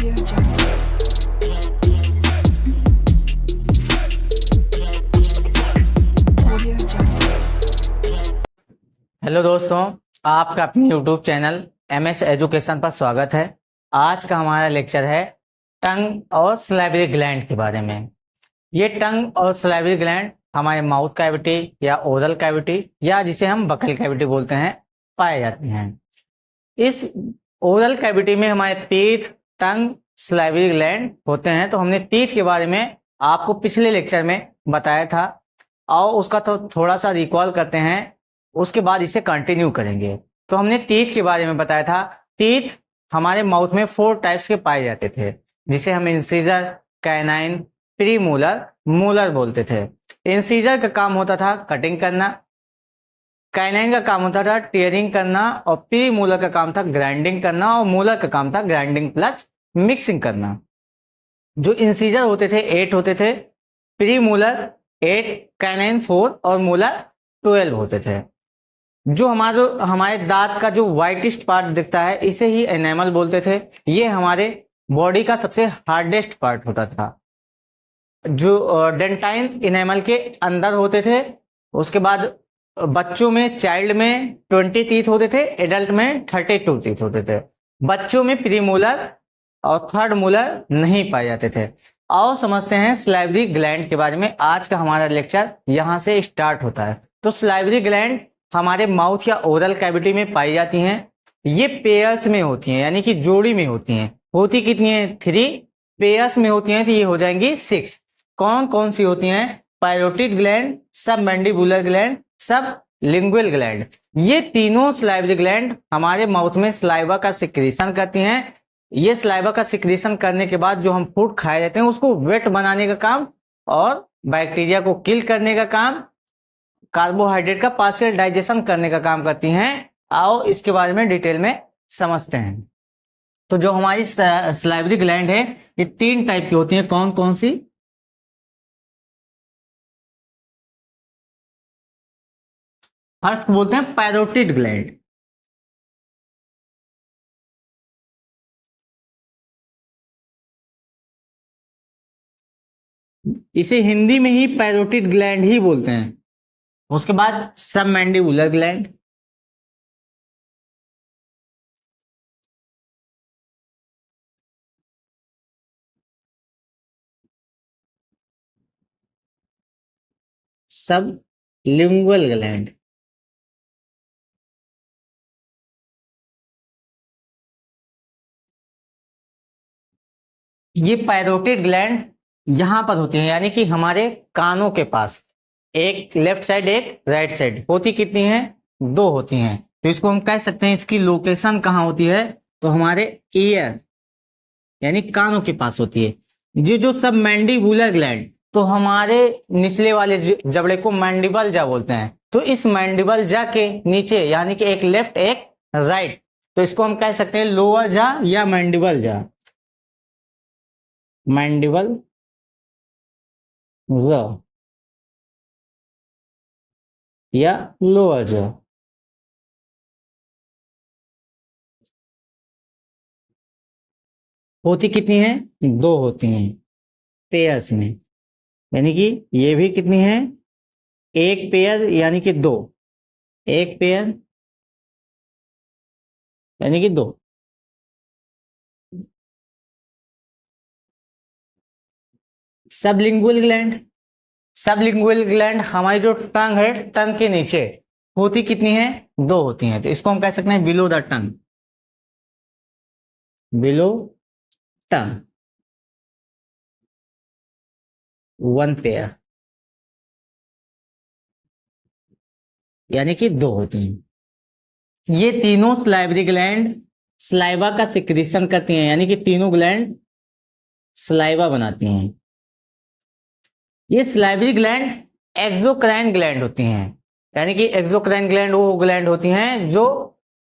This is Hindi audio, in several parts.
Audio Jungle. Audio Jungle. Hello दोस्तों, आपका अपने YouTube चैनल MS एजुकेशन पर स्वागत है। आज का हमारा लेक्चर है टंग और सलाइवरी ग्लैंड के बारे में। ये टंग और सलाइवरी ग्लैंड हमारे माउथ कैविटी या ओरल कैविटी या जिसे हम बकल कैविटी बोलते हैं पाए जाते हैं। इस ओरल कैविटी में हमारे टीथ, टंग, सलाइवरी ग्लैंड होते हैं। तो हमने टीथ के बारे में आपको पिछले लेक्चर में बताया था और उसका तो थोड़ा सा रिकॉल करते हैं, उसके बाद इसे कंटिन्यू करेंगे। तो हमने टीथ के बारे में बताया था। टीथ हमारे माउथ में 4 टाइप्स के पाए जाते थे, जिसे हम इंसीजर, कैनाइन, प्रीमोलर, मोलर बोलते थे। इंसीजर का काम होता था कटिंग करना, कैनाइन का काम होता था टीयरिंग करना और प्रीमोलर का काम था ग्राइंडिंग करना और मोलर का काम था ग्राइंडिंग प्लस मिक्सिंग करना। जो इंसीजर होते थे 8 होते थे, प्रीमोलर 8, कैनाइन 4 और मोलर 12 होते थे। जो हमारे दांत का जो व्हाइटिस्ट पार्ट दिखता है इसे ही एनेमल बोलते थे। ये हमारे बॉडी का सबसे हार्डेस्ट पार्ट होता था। जो डेंटाइन इनेमल के अंदर होते थे। उसके बाद बच्चों में, चाइल्ड में 20 टीथ होते थे, एडल्ट में 32 टीथ होते थे। बच्चों में प्रीमोलर और थर्ड मोलर नहीं पाए जाते थे। आओ समझते हैं सलाइवरी ग्लैंड के बारे में। आज का हमारा लेक्चर यहाँ से स्टार्ट होता है। तो सलाइवरी ग्लैंड हमारे माउथ या ओरल कैविटी में पाई जाती हैं। ये पेयर्स में होती हैं, यानी कि जोड़ी में होती हैं। होती कितनी है? 3 पेयर्स में होती हैं, तो ये हो जाएंगी 6। कौन कौन सी होती हैं? पैरोटिड ग्लैंड, सब मैंडिबुलर ग्लैंड, सब लिंगुअल ग्लैंड। ये तीनों सलाइवरी ग्लैंड हमारे माउथ में सलाइवा का सिक्रीशन करती हैं। ये सलाइवा का सिक्रीशन करने के बाद जो हम फूड खाए जाते हैं उसको वेट बनाने का काम और बैक्टीरिया को किल करने का काम, कार्बोहाइड्रेट का पार्शियल डाइजेशन करने का काम करती हैं। आओ इसके बारे में डिटेल में समझते हैं। तो जो हमारी सलाइवरी ग्लैंड है ये 3 टाइप की होती हैं। कौन कौन सी? फर्स्ट बोलते हैं पैरोटिड ग्लैंड। इसे हिंदी में ही पैरोटिड ग्लैंड ही बोलते हैं। उसके बाद सब मैंडिबुलर ग्लैंड, सब लिंगुअल ग्लैंड। ये पैरोटिड ग्लैंड यहां पर होती है, यानी कि हमारे कानों के पास, एक लेफ्ट साइड एक राइट साइड। होती कितनी है? 2 होती हैं। तो इसको हम कह सकते हैं इसकी लोकेशन कहाँ होती है? तो हमारे ईयर यानी कानों के पास होती है। ये जो सब मैंडिबुलर ग्लैंड, तो हमारे निचले वाले जबड़े को मैंडिबल जा बोलते हैं। तो इस मैंडिबल जा के नीचे, यानी कि एक लेफ्ट एक राइट, तो इसको हम कह सकते हैं लोअर जा या मैंडिबल जा। मैंडिबल जा या लोअर जा। होती कितनी है? 2 होती हैं पेयर्स में, यानी कि ये भी कितनी है? एक पेयर यानी कि 2, एक पेयर यानी कि 2। सबलिंगुअल ग्लैंड, सबलिंगुअल ग्लैंड हमारी जो टंग है, टंग के नीचे होती कितनी है? 2 होती हैं। तो इसको हम कह सकते हैं below the tongue, below tongue 1 pair, यानी कि 2 होती हैं। ये तीनों सलाइवरी ग्लैंड सलाइवा का सिक्रीशन करती हैं, यानी कि तीनों ग्लैंड सलाइवा बनाती हैं। ये सलाइवरी ग्लैंड एक्सोक्राइन ग्लैंड होती हैं, यानी कि एक्सोक्राइन ग्लैंड वो ग्लैंड होती हैं जो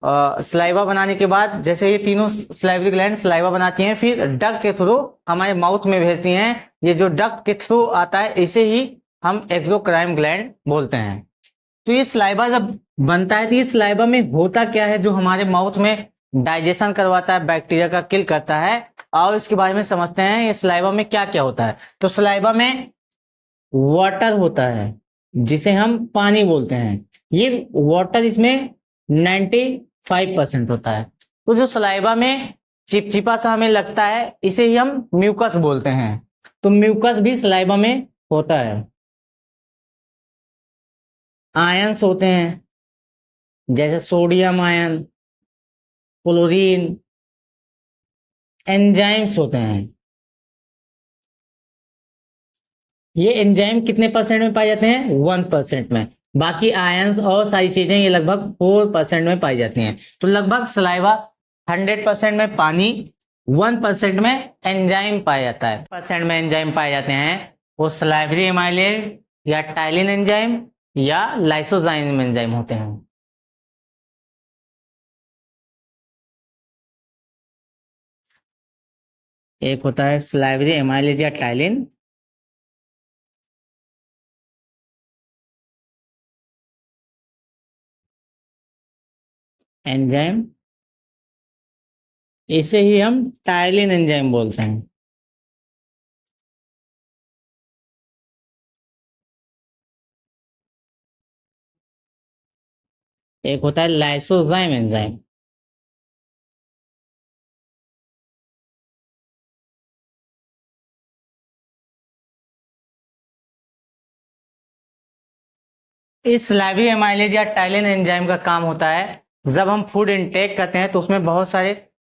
सलाइवा बनाने के बाद, जैसे ये तीनों सलाइवरी ग्लैंड सलाइवा बनाती हैं, फिर डक्ट के थ्रू हमारे माउथ में भेजती हैं। ये जो डक्ट के थ्रू आता है इसे ही हम एक्सोक्राइन ग्लैंड बोलते हैं। तो ये सलाइवा जब बनता है तो ये सलाइवा में होता क्या है जो हमारे माउथ में डाइजेशन करवाता है, बैक्टीरिया का किल करता है? आओ इसके बारे में समझते हैं ये सलाइवा में क्या क्या होता है। तो सलाइवा में वाटर होता है जिसे हम पानी बोलते हैं। ये वाटर इसमें 95% होता है। तो जो सलाइवा में चिपचिपा सा हमें लगता है इसे ही हम म्यूकस बोलते हैं। तो म्यूकस भी सलाइवा में होता है। आयंस होते हैं जैसे सोडियम आयन, क्लोरीन, एंजाइम्स होते हैं। ये एंजाइम कितने परसेंट में पाए जाते हैं? 1% में। बाकी आयंस और सारी चीजें ये लगभग 4% में पाई जाती हैं। तो लगभग सलाइवा 100% में पानी, 1% में एंजाइम पाया जाता है। परसेंट में एंजाइम पाए जाते हैं वो सलाइवरी एमाइलेज या टाइलिन एंजाइम या लाइसोजाइम एंजाइम होते हैं। एक होता है सलाइवरी एमाइलेज या टाइलिन, एंजाइम, इसे ही हम टाइलिन एंजाइम बोलते हैं। एक होता है लाइसोजाइम एंजाइम। इस सलाइवरी एमाइलेज या टाइलिन एंजाइम का काम होता है जब हम फूड इनटेक करते हैं तो उसमें बहुत सारे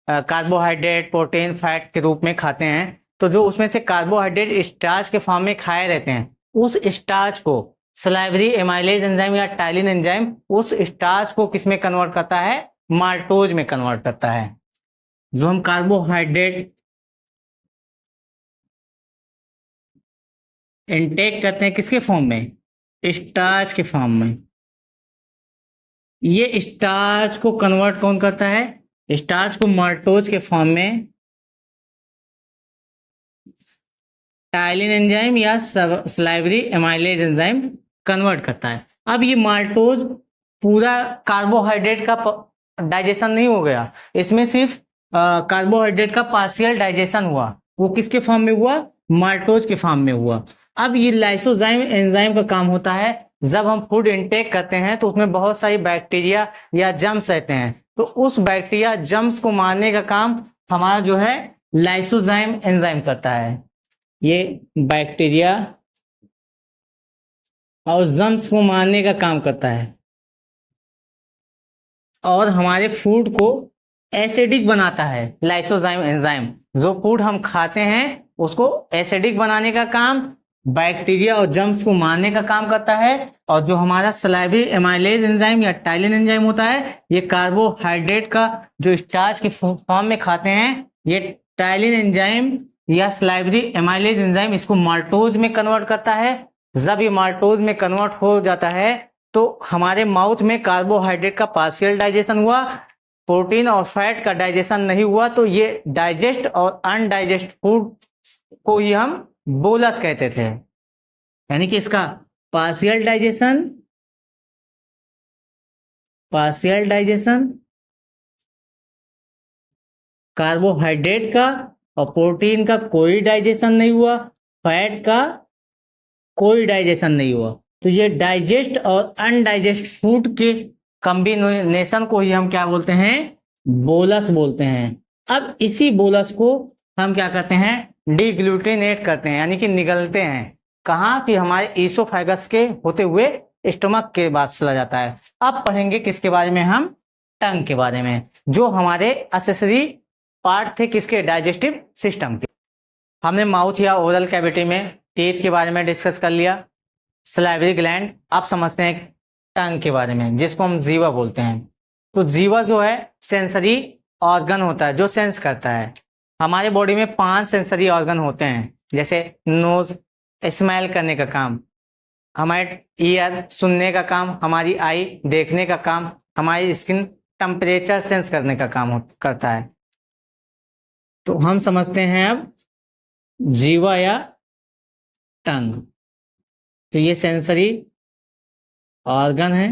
कार्बोहाइड्रेट, प्रोटीन, फैट के रूप में खाते हैं। तो जो उसमें से कार्बोहाइड्रेट स्टार्च के फॉर्म में खाए रहते हैं उस स्टार्च को सलाइवरी एमाइलेज एंजाइम या टाइलिन एंजाइम उस स्टार्च को किस में कन्वर्ट करता है? माल्टोज में कन्वर्ट करता है। जो हम कार्बोहाइड्रेट इनटेक करते हैं किसके फॉर्म में? स्टार्च के फॉर्म में। ये स्टार्च को कन्वर्ट कौन करता है? स्टार्च को माल्टोज के फॉर्म में टाइलिन एंजाइम या सलाइवरी एमाइलेज एंजाइम कन्वर्ट करता है। अब ये माल्टोज पूरा कार्बोहाइड्रेट का डाइजेशन नहीं हो गया, इसमें सिर्फ कार्बोहाइड्रेट का पार्शियल डाइजेशन हुआ। वो किसके फॉर्म में हुआ? माल्टोज के फॉर्म में हुआ। अब ये लाइसोजाइम एंजाइम का काम होता है जब हम फूड इनटेक करते हैं तो उसमें बहुत सारी बैक्टीरिया या जर्म्स रहते हैं। तो उस बैक्टीरिया जर्म्स को मारने का काम हमारा जो है लाइसोजाइम एंजाइम करता है। ये बैक्टीरिया और जर्म्स को मारने का काम करता है और हमारे फूड को एसिडिक बनाता है। लाइसोजाइम एंजाइम जो फूड हम खाते हैं उसको एसिडिक बनाने का काम, बैक्टीरिया और जर्म्स को मारने का काम करता है। और जो हमारा सलाइवरी एमाइलेज एंजाइम या टाइलिन एंजाइम होता है ये कार्बोहाइड्रेट का जो स्टार्च के फॉर्म में खाते हैं। ये टाइलिन एंजाइम या सलाइवरी एमाइलेज एंजाइम इसको माल्टोज में कन्वर्ट करता है। जब ये माल्टोज में कन्वर्ट हो जाता है तो हमारे माउथ में कार्बोहाइड्रेट का पार्शियल डाइजेशन हुआ, प्रोटीन और फैट का डाइजेशन नहीं हुआ। तो ये डाइजेस्ट और अनडाइजेस्ट फूड को ही हम बोलस कहते थे। यानी कि इसका पार्शियल डाइजेशन, कार्बोहाइड्रेट का और प्रोटीन का कोई डाइजेशन नहीं हुआ, फैट का कोई डाइजेशन नहीं हुआ। तो ये डाइजेस्ट और अनडाइजेस्ट फूड के कॉम्बिनेशन को ही हम क्या बोलते हैं? बोलस बोलते हैं। अब इसी बोलस को हम क्या करते हैं? डिग्लूटिनेट करते हैं, यानी कि निगलते हैं। कहाँ? कि हमारे ईसोफेगस के होते हुए स्टमक के बाद चला जाता है। अब पढ़ेंगे किसके बारे में? हम टंग के बारे में, जो हमारे एक्सेसरी पार्ट थे किसके? डाइजेस्टिव सिस्टम के। हमने माउथ या ओरल कैविटी में टीथ के बारे में डिस्कस कर लिया, सलाइवरी ग्लैंड। आप समझते हैं टंग के बारे में जिसको हम जीवा बोलते हैं। तो जीवा जो है सेंसरी ऑर्गन होता है जो सेंस करता है। हमारे बॉडी में 5 सेंसरी ऑर्गन होते हैं, जैसे नोज स्मेल करने का काम, हमारे ईयर सुनने का काम, हमारी आई देखने का काम, हमारी स्किन टेम्परेचर सेंस करने का काम करता है। तो हम समझते हैं अब जीवा या टंग। तो ये सेंसरी ऑर्गन है,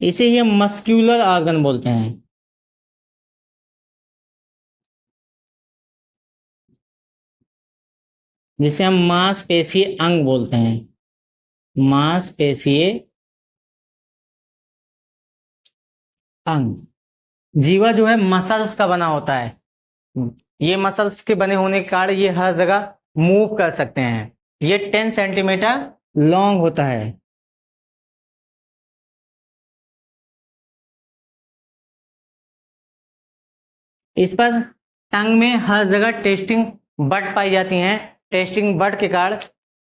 इसे ही हम मस्क्यूलर ऑर्गन बोलते हैं। जिसे हम मांसपेशीय अंग बोलते हैं, मांसपेशीय अंग। जीवा जो है मसल्स का बना होता है, ये मसल्स के बने होने के कारण ये हर जगह मूव कर सकते हैं। ये 10 सेंटीमीटर लॉन्ग होता है। इस पर टंग में हर जगह टेस्टिंग बड पाई जाती हैं। टेस्टिंग बड के कारण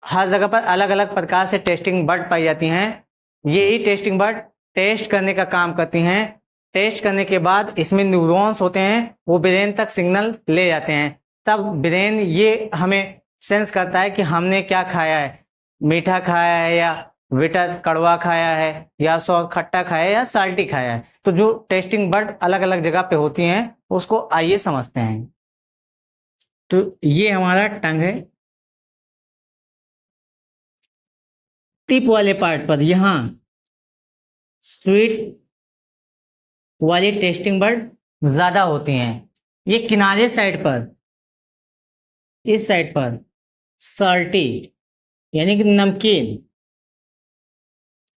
हर जगह पर अलग अलग प्रकार से टेस्टिंग बड पाई जाती हैं। यही टेस्टिंग बड टेस्ट करने का काम करती हैं। टेस्ट करने के बाद इसमें न्यूरॉन्स होते हैं, वो ब्रेन तक सिग्नल ले जाते हैं। तब ब्रेन ये हमें सेंस करता है कि हमने क्या खाया है, मीठा खाया है या बिटर कड़वा खाया है, या सौ खट्टा खाया है या साल्टी खाया है। तो जो टेस्टिंग बड अलग अलग जगह पे होती हैं उसको आइए समझते हैं। तो ये हमारा टंग है। टिप वाले पार्ट पर यहाँ स्वीट वाली टेस्टिंग बड ज्यादा होती हैं। ये किनारे साइड पर, इस साइड पर साल्टी यानी कि नमकीन,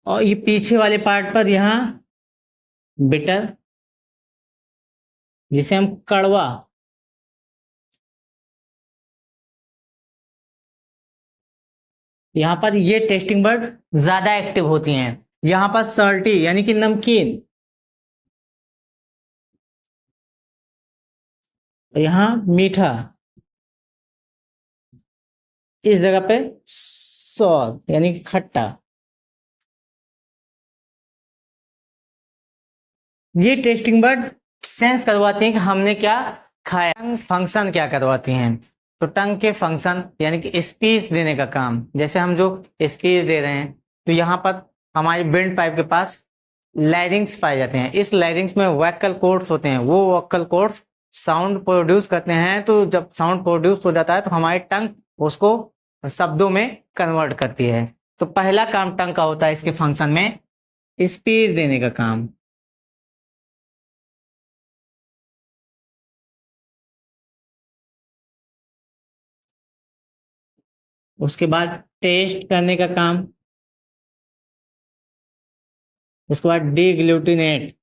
और ये पीछे वाले पार्ट पर यहाँ बिटर जिसे हम कड़वा, यहाँ पर ये टेस्टिंग बड ज्यादा एक्टिव होती हैं। यहाँ पर सॉल्टी यानी कि नमकीन, यहाँ मीठा, इस जगह पे सॉर यानी कि खट्टा। ये टेस्टिंग बड सेंस करवाती हैं कि हमने क्या खाया। टंग फंक्शन क्या करवाती हैं? तो टंग के फंक्शन यानी कि स्पीच देने का काम। जैसे हम जो स्पीच दे रहे हैं तो यहाँ पर हमारे विंड पाइप के पास लैरिंग्स पाए जाते हैं। इस लैरिंग्स में वोकल कॉर्ड्स होते हैं। वो वोकल कॉर्ड्स साउंड प्रोड्यूस करते हैं। तो जब साउंड प्रोड्यूस हो जाता है तो हमारी टंग उसको शब्दों में कन्वर्ट करती है। तो पहला काम टंग का होता है इसके फंक्शन में स्पीच देने का काम। उसके बाद टेस्ट करने का काम। उसके बाद डीग्लूटिनेट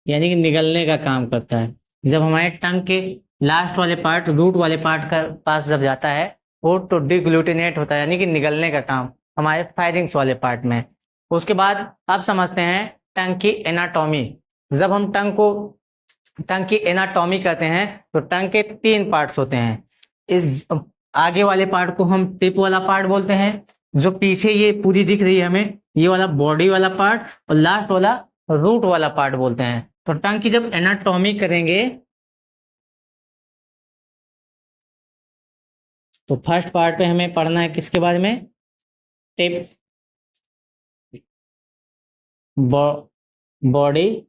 यानी कि निगलने का काम करता है। जब हमारे टंग के लास्ट वाले पार्ट, रूट वाले पार्ट का पास जब जाता है वो तो डीग्लूटिनेट होता है यानी कि निगलने का काम हमारे फायरिंग्स वाले पार्ट में। उसके बाद अब समझते हैं टंग की एनाटॉमी। जब हम टंग की एनाटॉमी करते हैं तो टंग के 3 पार्ट्स होते हैं। इस आगे वाले पार्ट को हम टिप वाला पार्ट बोलते हैं। जो पीछे ये पूरी दिख रही है हमें, ये वाला बॉडी वाला पार्ट, और लास्ट वाला रूट वाला पार्ट बोलते हैं। तो टंग की जब एनाटॉमी करेंगे तो फर्स्ट पार्ट पे हमें पढ़ना है किसके बारे में? टिप, बॉडी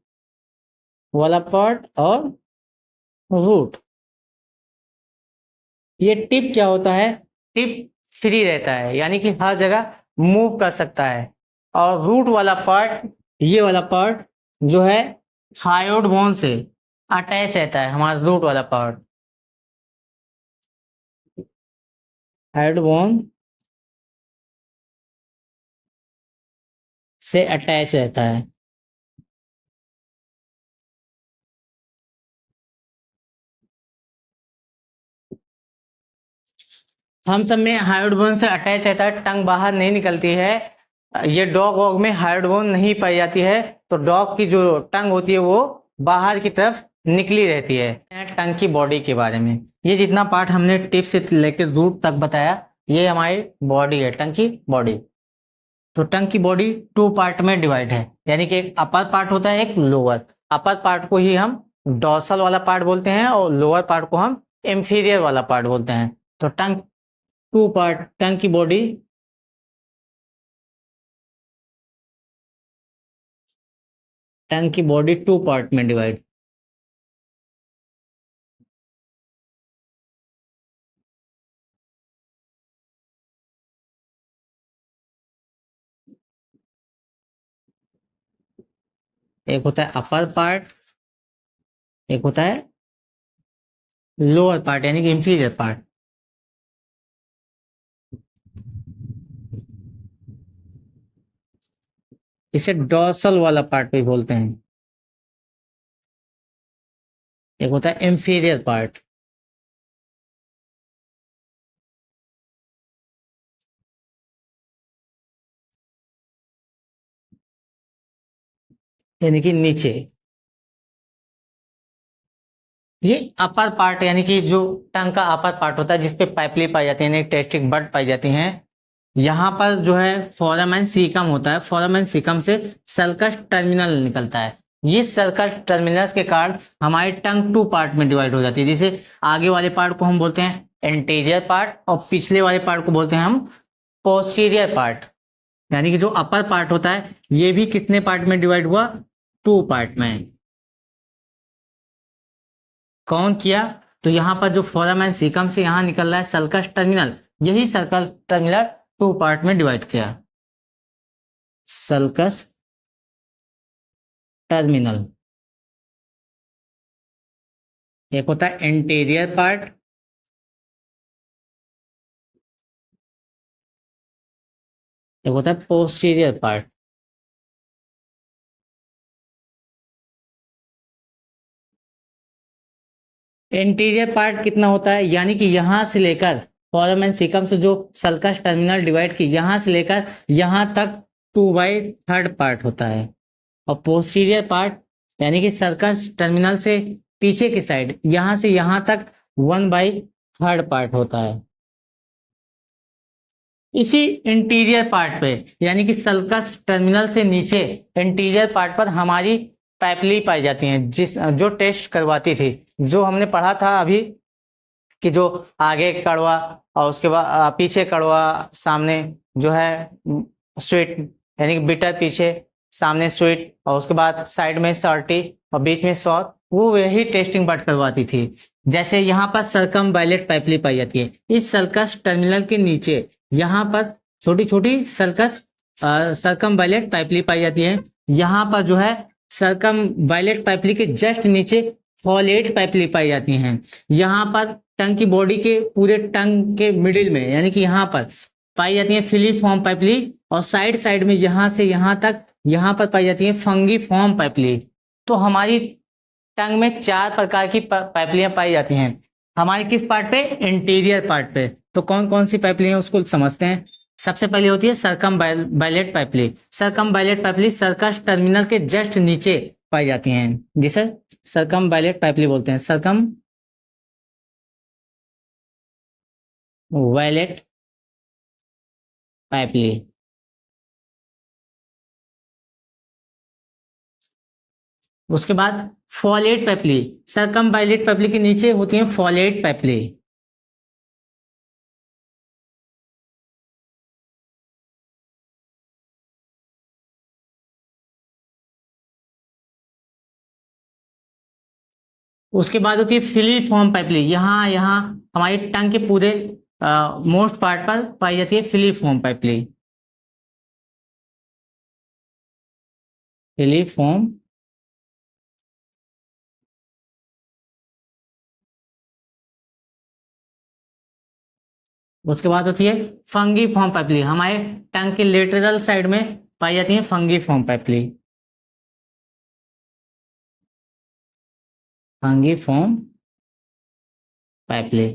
वाला पार्ट और रूट। ये टिप क्या होता है? टिप फ्री रहता है यानी कि हर जगह मूव कर सकता है। और रूट वाला पार्ट, ये वाला पार्ट जो है हायोड बोन से अटैच रहता है। हमारा रूट वाला पार्ट हायोड बोन से अटैच रहता है। हम सब में हायोड बोन से अटैच रहता है, टंग बाहर नहीं निकलती है। ये डॉग वॉग में हायोड बोन नहीं पाई जाती है। तो डॉग की जो टंग होती है वो बाहर की तरफ निकली रहती है। टंग की बॉडी के बारे में, ये जितना पार्ट हमने टिप से लेकर रूट तक बताया ये हमारी बॉडी है, टंग की बॉडी। तो टंग की बॉडी 2 पार्ट में डिवाइड है, यानी कि एक अपर पार्ट होता है, एक लोअर। अपर पार्ट को ही हम डॉर्सल वाला पार्ट बोलते हैं और लोअर पार्ट को हम इंफीरियर वाला पार्ट बोलते हैं। तो टंग 2 पार्ट, टंग की बॉडी टू 2 पार्ट में डिवाइड। एक होता है अपर पार्ट, एक होता है लोअर पार्ट यानी कि इंफीरियर पार्ट। इसे डोर्सल वाला पार्ट भी बोलते हैं। एक होता है इंफीरियर पार्ट। यानी कि नीचे। ये अपर पार्ट यानी कि जो टंग का अपर पार्ट होता है जिसपे पाइपली पाई जाती है यानी टेस्टिक बड पाई जाती हैं। यहाँ पर जो है फोरम एंड सीकम होता है। फोरम एंड सीकम से सल्कस टर्मिनल निकलता है। ये सल्कस टर्मिनल के कारण हमारी टंग टू पार्ट में डिवाइड हो जाती है। जैसे आगे वाले पार्ट को हम बोलते हैं एंटीरियर पार्ट और पिछले वाले पार्ट को बोलते हैं हम पोस्टीरियर पार्ट। यानी कि जो अपर पार्ट होता है ये भी कितने पार्ट में डिवाइड हुआ? टू पार्ट में। कौन किया? तो यहां पर जो फोरम एंड सीकम से यहां निकल रहा है सल्कस टर्मिनल, यही सल्कस टर्मिनल टू पार्ट में डिवाइड किया। सल्कस टर्मिनल एक होता है एंटीरियर पार्ट, एक होता है पोस्टीरियर पार्ट। इंटीरियर पार्ट कितना होता है? यानी कि यहां से लेकर फोरम एंड सीकम से जो सल्कस टर्मिनल डिवाइड की यहां से लेकर यहां तक 2/3 पार्ट होता है। और पोस्टीरियर पार्ट यानी कि सर्कस टर्मिनल से पीछे की साइड यहां से यहां तक 1/3 पार्ट होता है। इसी इंटीरियर पार्ट पे यानी कि सल्कस टर्मिनल से नीचे इंटीरियर पार्ट पर हमारी पाइपली पाई जाती हैं जिस जो टेस्ट करवाती थी, जो हमने पढ़ा था अभी कि जो आगे कड़वा और उसके बाद पीछे कड़वा, सामने जो है स्वीट यानी कि बिटर पीछे, सामने स्वीट और उसके बाद साइड में सॉल्टी और बीच में सॉर, वो वही टेस्टिंग बट करवाती थी। जैसे यहाँ पर सरकम वायलेट पाइपली पाई जाती है। इस सर्कस टर्मिनल के नीचे यहाँ पर छोटी छोटी सरकम वायलेट पाइपली पाई जाती है। यहाँ पर जो है सरकम वायलेट पाइपली के जस्ट नीचे फॉलेट पाइपली पाई जाती हैं। यहाँ पर टंग की बॉडी के पूरे टंग के मिडिल में यानी कि यहाँ पर पाई जाती है फिलीफॉर्म पाइपली और साइड साइड में यहाँ से यहाँ तक यहाँ पर पाई जाती है फंगीफॉर्म पाइपली। तो हमारी टंग में 4 प्रकार की पाइपलियां पाई जाती हैं। हमारी किस पार्ट पे? इंटीरियर पार्ट पे। तो कौन कौन सी पाइपलियां उसको समझते हैं। सबसे पहले होती है सरकम वायलेट पाइपली। सरकम वायलेट पाइपली सर्कस टर्मिनल के जस्ट नीचे पाई जाती हैं, जिसे सरकम वायलेट पाइपली बोलते हैं। सरकम वायलेट पाइपली। उसके बाद फॉलेट पाइपली। सरकम वायलेट पाइपली के नीचे होती है फॉलेट पाइपली। उसके बाद होती है फिलीफॉर्म पाइपली। यहाँ यहाँ हमारी टंग के पूरे मोस्ट पार्ट पर पाई जाती है फिलीफॉर्म पाइपली। फिलीफॉर्म उसके बाद होती है फंगी फॉर्म पाइपली। हमारे टंग के लेटरल साइड में पाई जाती है fungiform papillae. Fungiform papillae.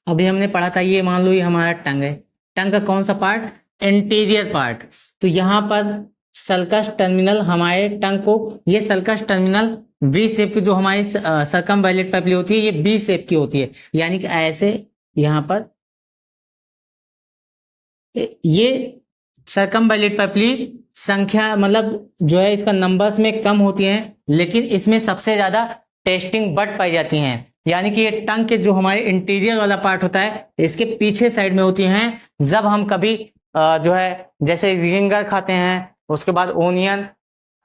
अभी हमने पढ़ा था, ये मान लो ये हमारा टंग है। टंग का कौन सा पार्ट? Interior part. तो यहाँ पर सल्कस टर्मिनल हमारे टंग को, ये सल्कस टर्मिनल वी शेप की जो हमारी सरकम वायलेट पाइपली होती है ये बी शेप की होती है। यानी कि ऐसे यहाँ पर ये सरकम वायलेट पाइपली संख्या मतलब जो है इसका नंबर्स में कम होती हैं, लेकिन इसमें सबसे ज्यादा टेस्टिंग बट पाई जाती हैं। यानी कि ये टंग के जो हमारे इंटीरियर वाला पार्ट होता है इसके पीछे साइड में होती हैं। जब हम कभी जो है जैसे रिंगर खाते हैं, उसके बाद ओनियन,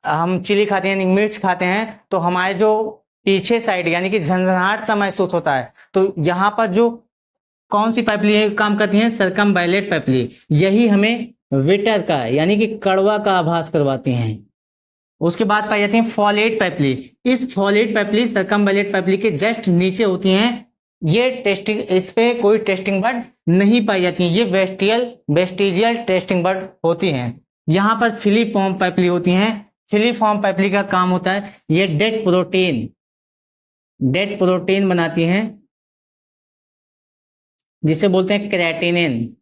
हम चिली खाते हैं, मिर्च खाते हैं, तो हमारे जो पीछे साइड यानी कि झंझनाहट सा महसूस होता है। तो यहाँ पर जो कौन सी पाइपली काम करती हैं? सरकम वायलेट पाइपली। यही हमें विटर का यानी कि कड़वा का आभास करवाती हैं। उसके बाद पाई जाती है फॉलेट पेपली। इस फॉलेट पेपली सर्कमवैलेट पेपली के जस्ट नीचे होती हैं। ये टेस्टिंग, इस पे कोई टेस्टिंग बर्ड नहीं पाई जाती है, ये वेस्टिजियल टेस्टिंग बर्ड होती हैं। यहाँ पर फिलीफॉर्म पेपली होती हैं। फिलीफॉर्म पेपली का काम होता है ये डेड प्रोटीन बनाती हैं, जिसे बोलते हैं क्रेटिनिन।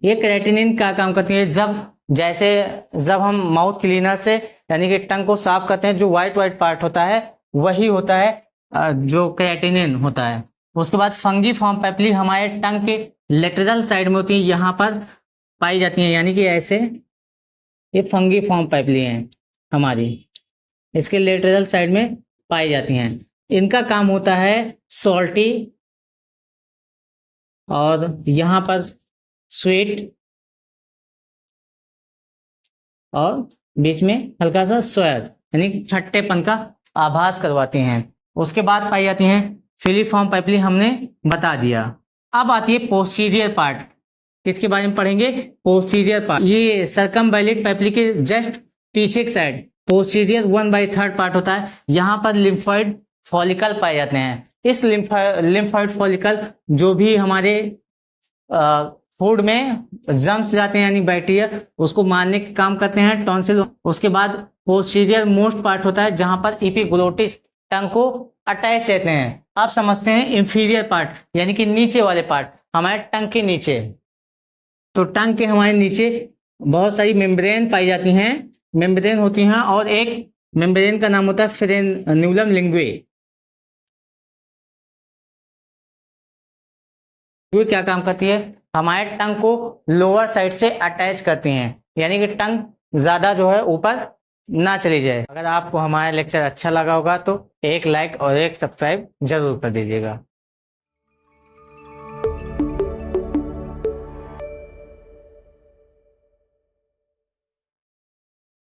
ये क्रेटिनिन क्या काम करती है, जब हम माउथ क्लीनर से यानी कि टंग को साफ करते हैं, जो व्हाइट पार्ट होता है वही होता है जो क्रेटिनिन होता है। उसके बाद फंगी फॉर्म पेपली हमारे टंग के लेटरल साइड में होती है, यहाँ पर पाई जाती हैं, यानी कि ऐसे ये फंगी फॉर्म पेपली हैं हमारी, इसके लेटरल साइड में पाई जाती हैं। इनका काम होता है सॉल्टी और यहाँ पर स्वीट और बीच में हल्का सा सोयर यानी कि खट्टेपन का आभास करवाती हैं। उसके बाद पाई जाती हैं फिलीफॉर्म पेपली, हमने बता दिया। अब आती है पोस्टीरियर पार्ट, इसके बारे में पढ़ेंगे। पोस्टीरियर पार्ट ये सर्कमवैलेट पेपली के जस्ट पीछे की साइड पोस्टीरियर 1/3 पार्ट होता है। यहाँ पर लिम्फोइड फॉलिकल पाए जाते हैं। इस लिम्फोइड फॉलिकल जो भी हमारे फूड में जम्स जाते हैं यानी बैक्टीरिया, उसको मारने का काम करते हैं टॉन्सिल। उसके बाद पोस्टीरियर मोस्ट पार्ट होता है जहां पर एपिग्लोटिस टंग को अटैच रहते हैं। आप समझते हैं इंफीरियर पार्ट यानी कि नीचे वाले पार्ट हमारे टंग के नीचे। तो टंग के हमारे नीचे बहुत सारी मेम्ब्रेन पाई जाती हैं, मेम्ब्रेन होती हैं, और एक मेम्ब्रेन का नाम होता है फ्रेन्यूलम लिंगुए। ये क्या काम करती है, हमारे टंग को लोअर साइड से अटैच करती हैं, यानी कि टंग ज्यादा जो है ऊपर ना चली जाए। अगर आपको हमारा लेक्चर अच्छा लगा होगा तो एक लाइक और एक सब्सक्राइब जरूर कर दीजिएगा।